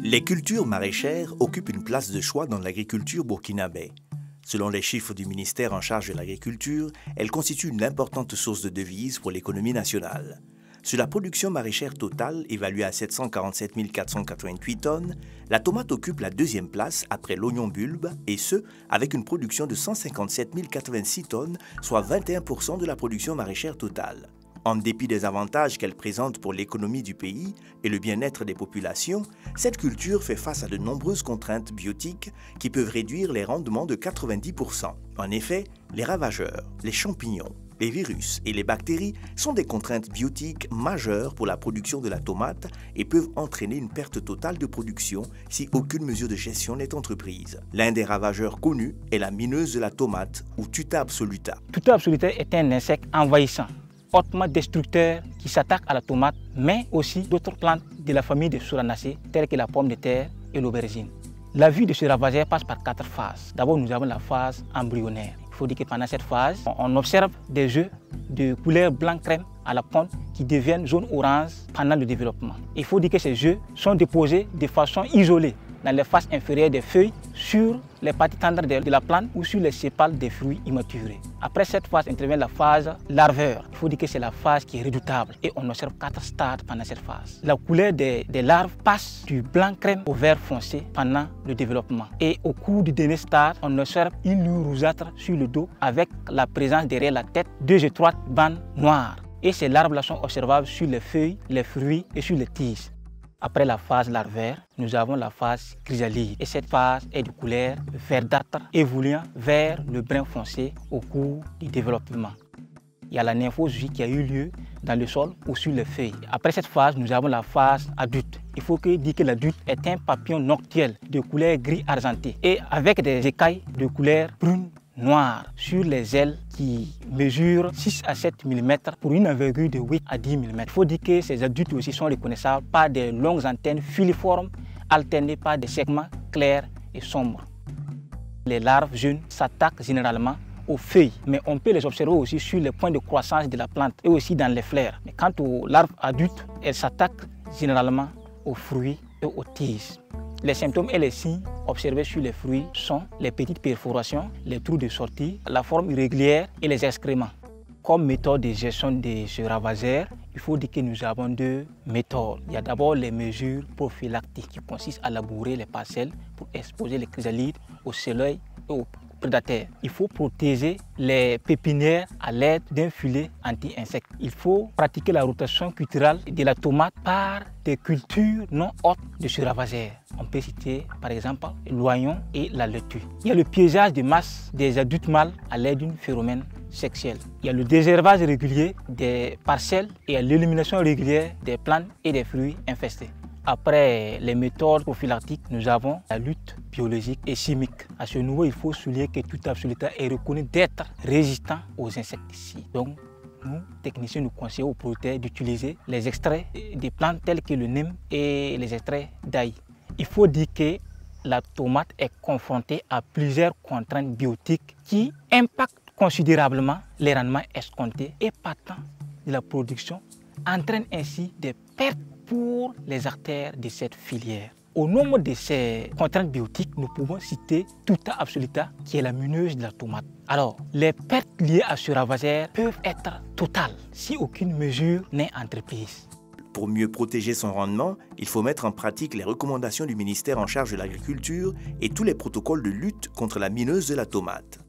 Les cultures maraîchères occupent une place de choix dans l'agriculture burkinabé. Selon les chiffres du ministère en charge de l'agriculture, elles constituent une importante source de devises pour l'économie nationale. Sur la production maraîchère totale, évaluée à 747 488 tonnes, la tomate occupe la deuxième place après l'oignon bulbe, et ce, avec une production de 157 086 tonnes, soit 21% de la production maraîchère totale. En dépit des avantages qu'elle présente pour l'économie du pays et le bien-être des populations, cette culture fait face à de nombreuses contraintes biotiques qui peuvent réduire les rendements de 90%. En effet, les ravageurs, les champignons, les virus et les bactéries sont des contraintes biotiques majeures pour la production de la tomate et peuvent entraîner une perte totale de production si aucune mesure de gestion n'est entreprise. L'un des ravageurs connus est la mineuse de la tomate ou Tuta absoluta. Tuta absoluta est un insecte envahissant, hautement destructeur qui s'attaque à la tomate, mais aussi d'autres plantes de la famille des solanacées, telles que la pomme de terre et l'aubergine. La vie de ce ravageur passe par 4 phases. D'abord, nous avons la phase embryonnaire. Il faut dire que pendant cette phase, on observe des œufs de couleur blanc-crème à la pointe qui deviennent jaune-orange pendant le développement. Il faut dire que ces œufs sont déposés de façon isolée dans les faces inférieures des feuilles, sur les parties tendres de la plante ou sur les sépales des fruits immaturés. Après cette phase intervient la phase larvaire. Il faut dire que c'est la phase qui est redoutable et on observe 4 stades pendant cette phase. La couleur des larves passe du blanc crème au vert foncé pendant le développement. Et au cours du dernier stade, on observe une lueur rougeâtre sur le dos avec la présence derrière la tête 2 étroites bandes noires. Et ces larves-là sont observables sur les feuilles, les fruits et sur les tiges. Après la phase larvaire, nous avons la phase chrysalide. Et cette phase est de couleur verdâtre, évoluant vers le brun foncé au cours du développement. Il y a la nymphose qui a eu lieu dans le sol ou sur les feuilles. Après cette phase, nous avons la phase adulte. Il faut dire que l'adulte est un papillon noctuel de couleur gris argenté et avec des écailles de couleur brune noire sur les ailes qui mesurent 6 à 7 mm pour une envergure de 8 à 10 mm. Il faut dire que ces adultes aussi sont reconnaissables par des longues antennes filiformes alternées par des segments clairs et sombres. Les larves jeunes s'attaquent généralement aux feuilles, mais on peut les observer aussi sur les points de croissance de la plante et aussi dans les fleurs. Mais quant aux larves adultes, elles s'attaquent généralement aux fruits et aux tiges. Les symptômes et les signes observés sur les fruits sont les petites perforations, les trous de sortie, la forme irrégulière et les excréments. Comme méthode de gestion de ce ravageur, il faut dire que nous avons 2 méthodes. Il y a d'abord les mesures prophylactiques qui consistent à labourer les parcelles pour exposer les chrysalides au soleil et aux prédateurs. Il faut protéger les pépinières à l'aide d'un filet anti-insectes. Il faut pratiquer la rotation culturelle de la tomate par des cultures non hôtes de ce ravageur. On peut citer par exemple l'oignon et la laitue. Il y a le piégeage de masse des adultes mâles à l'aide d'une phéromène sexuelle. Il y a le désherbage régulier des parcelles et l'élimination régulière des plantes et des fruits infestés. Après les méthodes prophylactiques, nous avons la lutte biologique et chimique. À ce niveau, il faut souligner que Tuta absoluta est reconnu d'être résistant aux insecticides. Donc, nous, techniciens, nous conseillons aux producteurs d'utiliser les extraits des plantes telles que le neem et les extraits d'ail. Il faut dire que la tomate est confrontée à plusieurs contraintes biotiques qui impactent considérablement les rendements escomptés et partant de la production, entraînent ainsi des pertes pour les artères de cette filière. Au nombre de ces contraintes biotiques, nous pouvons citer Tuta absoluta, qui est la mineuse de la tomate. Alors, les pertes liées à ce ravageur peuvent être totales si aucune mesure n'est entreprise. Pour mieux protéger son rendement, il faut mettre en pratique les recommandations du ministère en charge de l'agriculture et tous les protocoles de lutte contre la mineuse de la tomate.